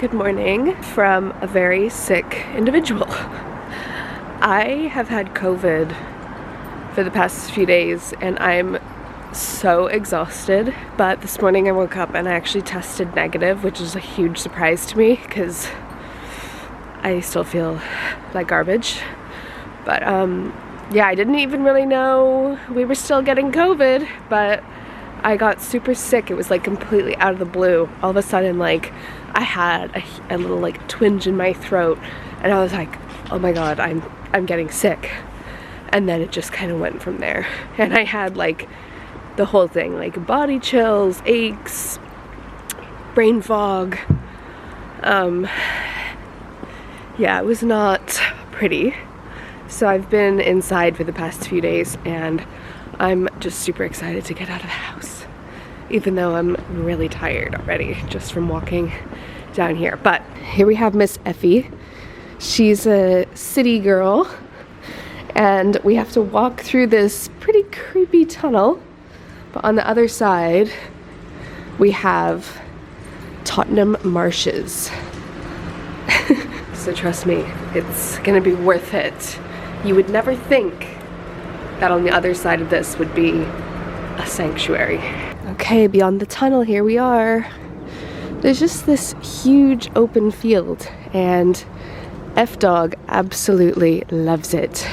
Good morning from a very sick individual. I have had COVID for the past few days and I'm so exhausted, but this morning I woke up and I actually tested negative, which is a huge surprise to me because I still feel like garbage. But yeah, I didn't even really know we were still getting COVID, but I got super sick. It was like completely out of the blue. All of a sudden, like, I had a little like twinge in my throat and I was like, oh my god, I'm getting sick. And then it just kind of went from there. And I had like the whole thing, like body chills, aches, brain fog. Yeah, it was not pretty. So I've been inside for the past few days and I'm just super excited to get out of the house, even though I'm really tired already just from walking down here. But here we have Miss Effie. She's a city girl and we have to walk through this pretty creepy tunnel, but on the other side we have Tottenham Marshes. So trust me, it's gonna be worth it. You would never think that on the other side of this would be a sanctuary. Okay, beyond the tunnel, here we are. There's just this huge open field and F-Dog absolutely loves it.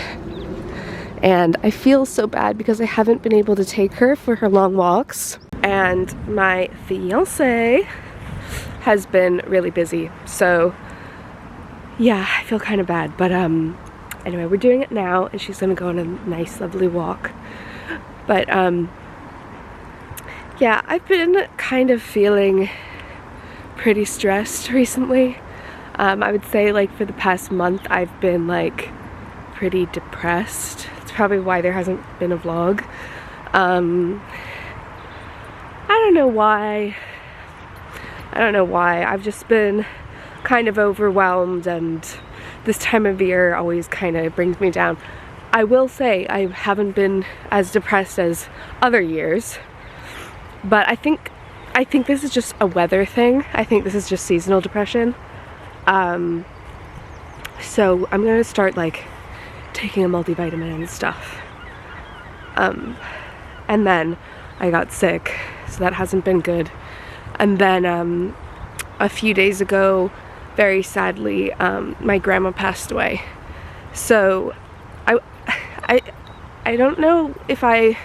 And I feel so bad because I haven't been able to take her for her long walks. And my fiance has been really busy. So yeah, I feel kind of bad. But anyway, we're doing it now and she's gonna go on a nice, lovely walk. But yeah, I've been kind of feeling pretty stressed recently. I would say like for the past month I've been like pretty depressed. It's probably why there hasn't been a vlog. I don't know why. I've just been kind of overwhelmed and this time of year always kind of brings me down. I will say I haven't been as depressed as other years, but I think this is just a weather thing. I think this is just seasonal depression. So I'm gonna start like taking a multivitamin and stuff. And then I got sick, so that hasn't been good. And then a few days ago, very sadly, my grandma passed away. So I don't know if I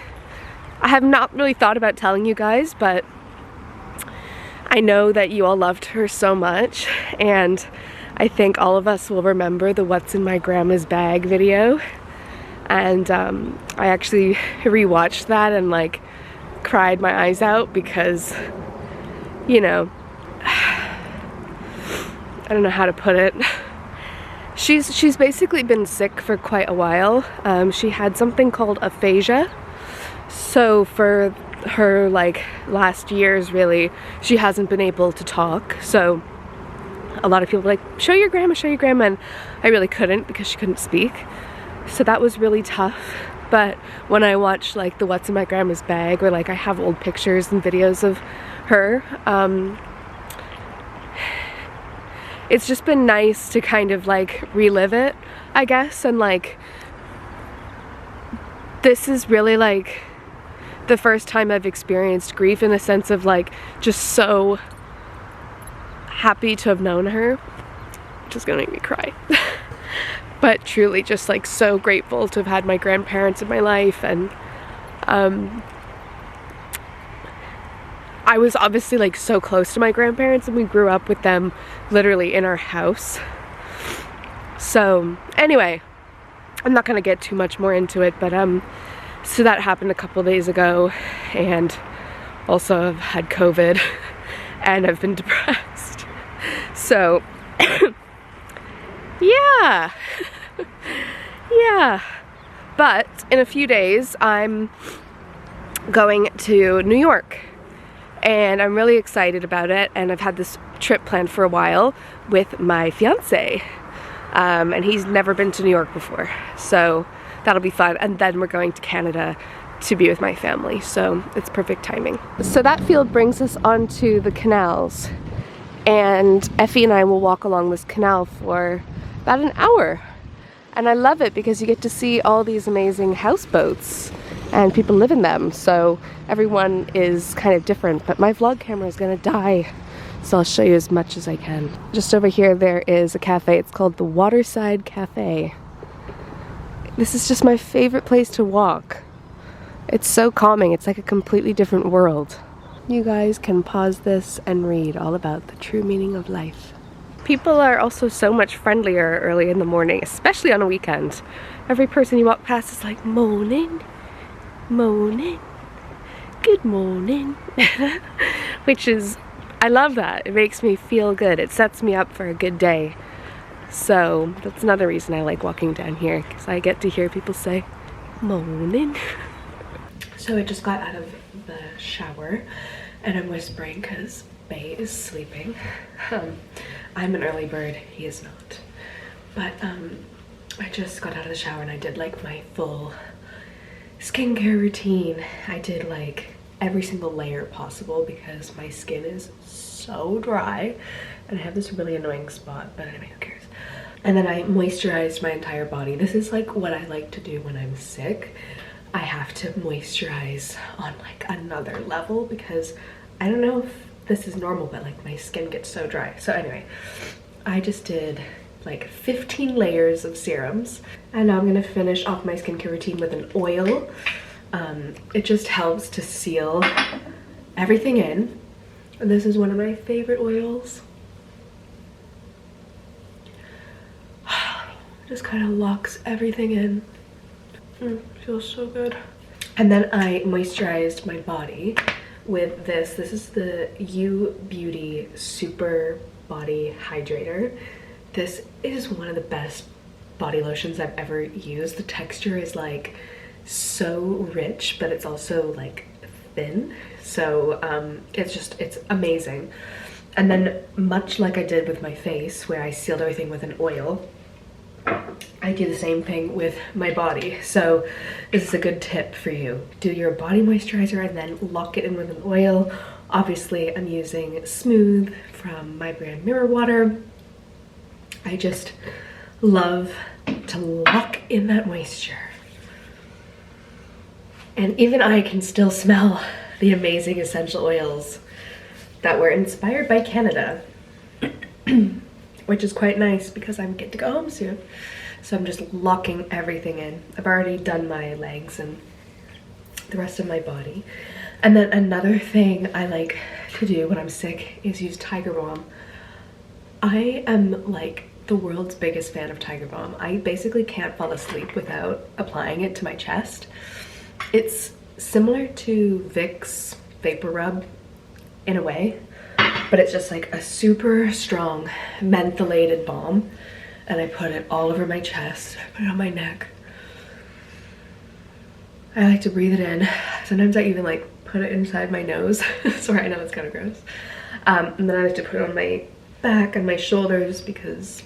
have not really thought about telling you guys, but I know that you all loved her so much, and I think all of us will remember the What's in My Grandma's Bag video. And I actually rewatched that and like cried my eyes out because, you know, I don't know how to put it. She's basically been sick for quite a while. She had something called aphasia. So for her like last years really, she hasn't been able to talk. So a lot of people were like, show your grandma, and I really couldn't because she couldn't speak. So that was really tough. But when I watch like the What's in My Grandma's Bag, or like I have old pictures and videos of her, it's just been nice to kind of like relive it, I guess. And like this is really like the first time I've experienced grief in the sense of like just so happy to have known her, which is gonna make me cry. But truly just like so grateful to have had my grandparents in my life. And I was obviously like so close to my grandparents and we grew up with them literally in our house. So anyway, I'm not gonna get too much more into it, but so that happened a couple days ago, and also I've had COVID and I've been depressed. So yeah. Yeah. But in a few days I'm going to New York and I'm really excited about it, and I've had this trip planned for a while with my fiance. And he's never been to New York before, so that'll be fun. And then we're going to Canada to be with my family, so it's perfect timing. So that field brings us onto the canals, and Effie and I will walk along this canal for about an hour. And I love it because you get to see all these amazing houseboats and people live in them. So everyone is kind of different, but my vlog camera is gonna die. So I'll show you as much as I can. Just over here, there is a cafe. It's called the Waterside Cafe. This is just my favorite place to walk. It's so calming. It's like a completely different world. You guys can pause this and read all about the true meaning of life. People are also so much friendlier early in the morning, especially on a weekend. Every person you walk past is like, morning, morning, good morning. Which is, I love that. It makes me feel good. It sets me up for a good day. So that's another reason I like walking down here, because I get to hear people say, morning. So I just got out of the shower and I'm whispering because Bay is sleeping. I'm an early bird, he is not. But I just got out of the shower and I did like my full skincare routine. I did like every single layer possible because my skin is so dry and I have this really annoying spot, but anyway, who cares? And then I moisturized my entire body. This is like what I like to do when I'm sick. I have to moisturize on like another level because I don't know if this is normal, but like my skin gets so dry. So anyway, I just did like 15 layers of serums, and now I'm gonna finish off my skincare routine with an oil. It just helps to seal everything in. And this is one of my favorite oils. Just kind of locks everything in. Feels so good. And then I moisturized my body with this. This is the U Beauty Super Body Hydrator. This is one of the best body lotions I've ever used. The texture is like so rich, but it's also like thin. So it's amazing. And then much like I did with my face, where I sealed everything with an oil, I do the same thing with my body. So this is a good tip for you. Do your body moisturizer and then lock it in with an oil. Obviously I'm using Smooth from my brand Mirror Water. I just love to lock in that moisture. And even I can still smell the amazing essential oils that were inspired by Canada. Which is quite nice because I get to go home soon. So I'm just locking everything in. I've already done my legs and the rest of my body. And then another thing I like to do when I'm sick is use Tiger Balm. I am like the world's biggest fan of Tiger Balm. I basically can't fall asleep without applying it to my chest. It's similar to Vicks Vapor Rub in a way, but it's just like a super strong mentholated balm, and I put it all over my chest. I put it on my neck. I like to breathe it in. Sometimes I even like put it inside my nose. Sorry, I know it's kind of gross. And then I like to put it on my back and my shoulders because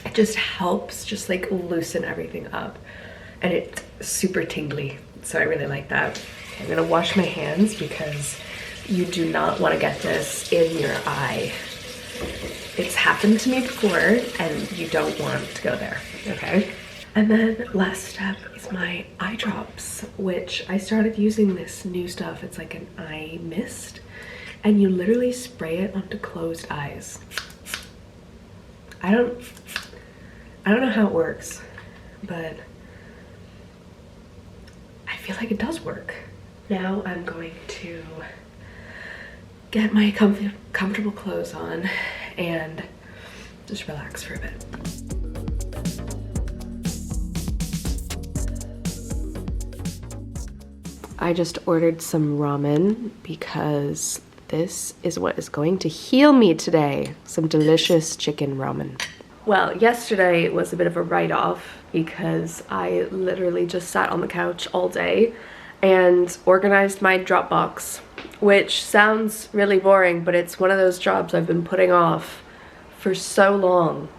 it just helps just like loosen everything up, and it's super tingly, so I really like that. Okay, I'm gonna wash my hands because you do not want to get this in your eye. It's happened to me before and you don't want to go there, okay? And then last step is my eye drops, which I started using this new stuff. It's like an eye mist, and you literally spray it onto closed eyes. I don't know how it works, but I feel like it does work. Now I'm going to get my comfortable clothes on and just relax for a bit. I just ordered some ramen because this is what is going to heal me today. Some delicious chicken ramen. Well, yesterday was a bit of a write-off because I literally just sat on the couch all day and organized my Dropbox, which sounds really boring, but it's one of those jobs I've been putting off for so long,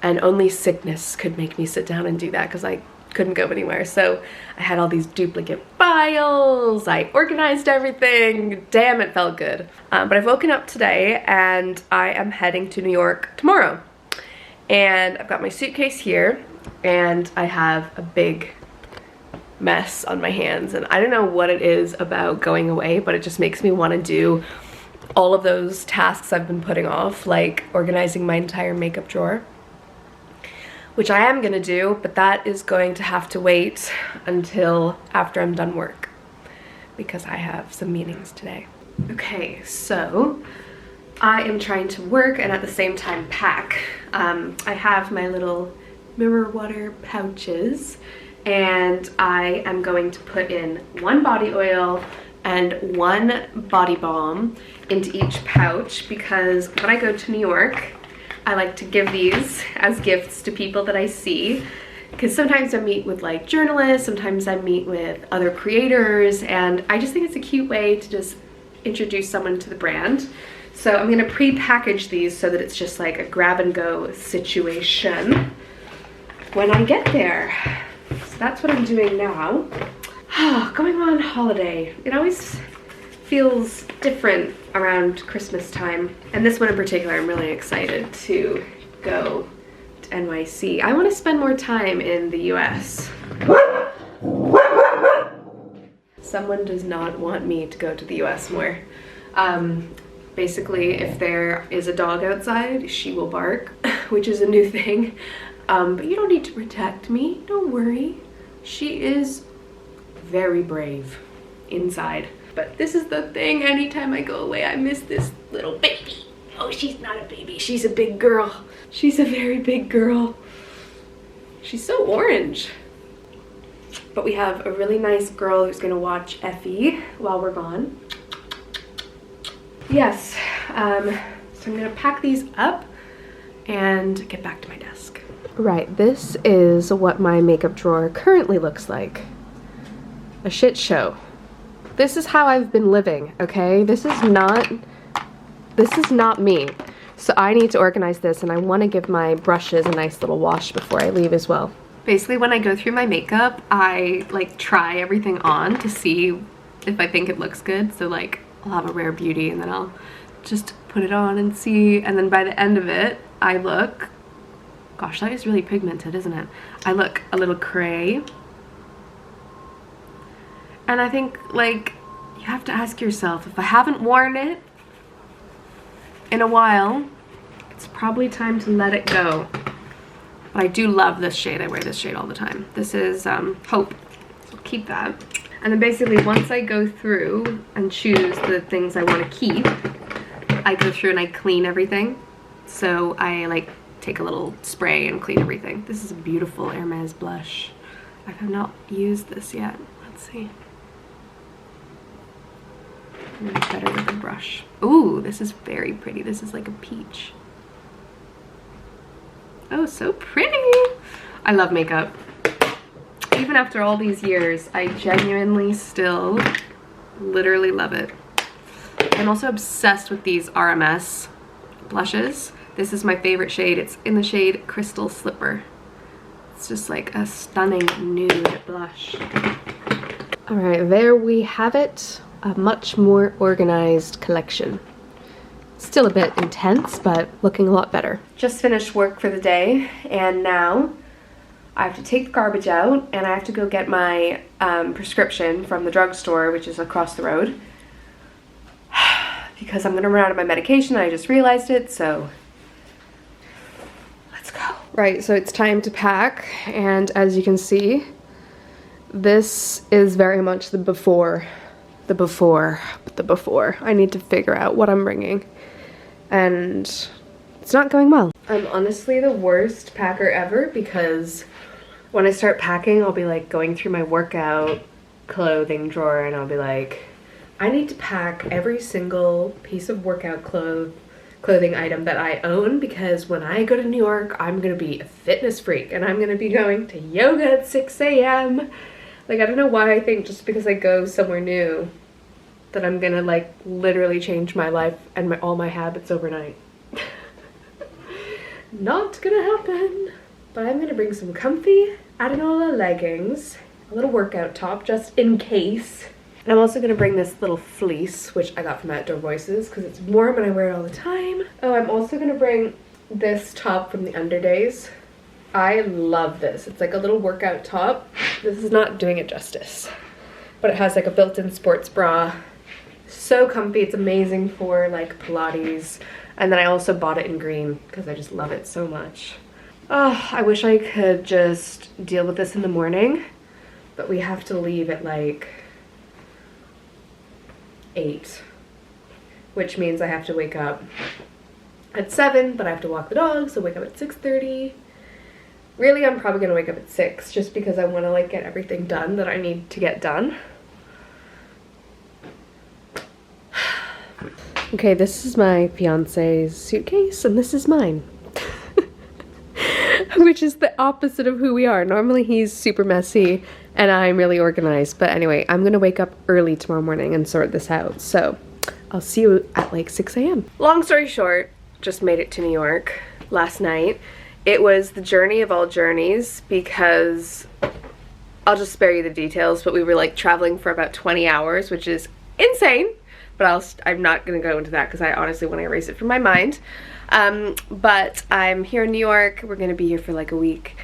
and only sickness could make me sit down and do that because I couldn't go anywhere. So I had all these duplicate files, I organized everything. Damn, it felt good. But I've woken up today and I am heading to New York tomorrow. And I've got my suitcase here and I have a big mess on my hands, and I don't know what it is about going away, but it just makes me want to do all of those tasks I've been putting off, like organizing my entire makeup drawer, which I am gonna do, but that is going to have to wait until after I'm done work because I have some meetings today. Okay, so I am trying to work and at the same time pack. I have my little mirror water pouches, and I am going to put in 1 body oil and 1 body balm into each pouch because when I go to New York, I like to give these as gifts to people that I see, because sometimes I meet with like journalists, sometimes I meet with other creators, and I just think it's a cute way to just introduce someone to the brand. So I'm gonna pre-package these so that it's just like a grab and go situation when I get there. So that's what I'm doing now. Going on holiday, it always feels different around Christmas time. And this one in particular, I'm really excited to go to NYC. I want to spend more time in the US. Someone does not want me to go to the US more. Basically, if there is a dog outside, she will bark, which is a new thing. But you don't need to protect me, don't worry. She is very brave inside. But this is the thing, anytime I go away, I miss this little baby. Oh, she's not a baby, she's a big girl. She's a very big girl. She's so orange. But we have a really nice girl who's gonna watch Effie while we're gone. Yes, so I'm gonna pack these up and get back to my desk. Right, this is what my makeup drawer currently looks like. A shit show. This is how I've been living, okay? This is not me. So I need to organize this, and I want to give my brushes a nice little wash before I leave as well. Basically, when I go through my makeup, I like try everything on to see if I think it looks good. So like I'll have a Rare Beauty and then I'll just put it on and see, and then by the end of it, I look, gosh, that is really pigmented, isn't it? I look a little cray. And I think, like, you have to ask yourself, if I haven't worn it in a while, it's probably time to let it go. But I do love this shade. I wear this shade all the time. This is Hope. So keep that. And then basically, once I go through and choose the things I want to keep, I go through and I clean everything. So I, like, take a little spray and clean everything. This is a beautiful Hermes Blush. I have not used this yet. Let's see. Better with a brush. Ooh, this is very pretty. This is like a peach. Oh, so pretty. I love makeup. Even after all these years, I genuinely still literally love it. I'm also obsessed with these RMS blushes. This is my favorite shade. It's in the shade Crystal Slipper. It's just like a stunning nude blush. All right, there we have it. A much more organized collection. Still a bit intense, but looking a lot better. Just finished work for the day, and now I have to take the garbage out, and I have to go get my prescription from the drugstore, which is across the road, because I'm gonna run out of my medication. I just realized it, so let's go. Right, so it's time to pack, and as you can see, this is very much the before. I need to figure out what I'm bringing, and it's not going well. I'm honestly the worst packer ever, because when I start packing, I'll be like going through my workout clothing drawer and I'll be like, I need to pack every single piece of workout clothing item that I own, because when I go to New York, I'm gonna be a fitness freak and I'm gonna be going to yoga at 6 a.m. Like, I don't know why I think just because I go somewhere new that I'm gonna like literally change my life and all my habits overnight. Not gonna happen. But I'm gonna bring some comfy Adenola leggings, a little workout top just in case. And I'm also gonna bring this little fleece, which I got from Outdoor Voices because it's warm and I wear it all the time. Oh, I'm also gonna bring this top from the Underdays. I love this. It's like a little workout top. This is not doing it justice, but it has like a built-in sports bra. So comfy. It's amazing for like Pilates. And then I also bought it in green because I just love it so much. Oh, I wish I could just deal with this in the morning, but we have to leave at like 8, which means I have to wake up at 7, but I have to walk the dog, so wake up at 6:30. Really, I'm probably gonna wake up at 6 just because I want to like get everything done that I need to get done. Okay, this is my fiance's suitcase and this is mine. Which is the opposite of who we are. Normally he's super messy and I'm really organized. But anyway, I'm gonna wake up early tomorrow morning and sort this out. So I'll see you at like 6 a.m. Long story short, just made it to New York last night. It was the journey of all journeys because I'll just spare you the details, but we were like traveling for about 20 hours, which is insane. But I'm not gonna go into that because I honestly want to erase it from my mind. But I'm here in New York. We're gonna be here for like a week.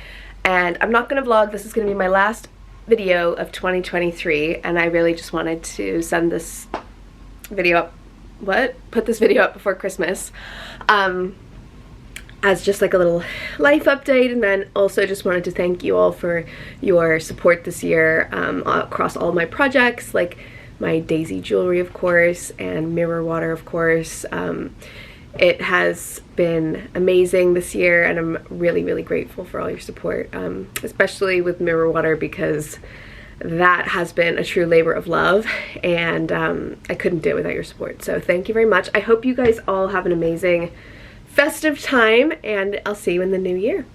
And I'm not gonna vlog. This is gonna be my last video of 2023. And I really just wanted to send this video up, put this video up before Christmas. As just like a little life update, and then also just wanted to thank you all for your support this year across all my projects, like my Daisy jewelry, of course, and Mirror Water, of course. It has been amazing this year, and I'm really, really grateful for all your support, especially with Mirror Water because that has been a true labor of love, and I couldn't do it without your support. So thank you very much. I hope you guys all have an amazing festive time, and I'll see you in the new year.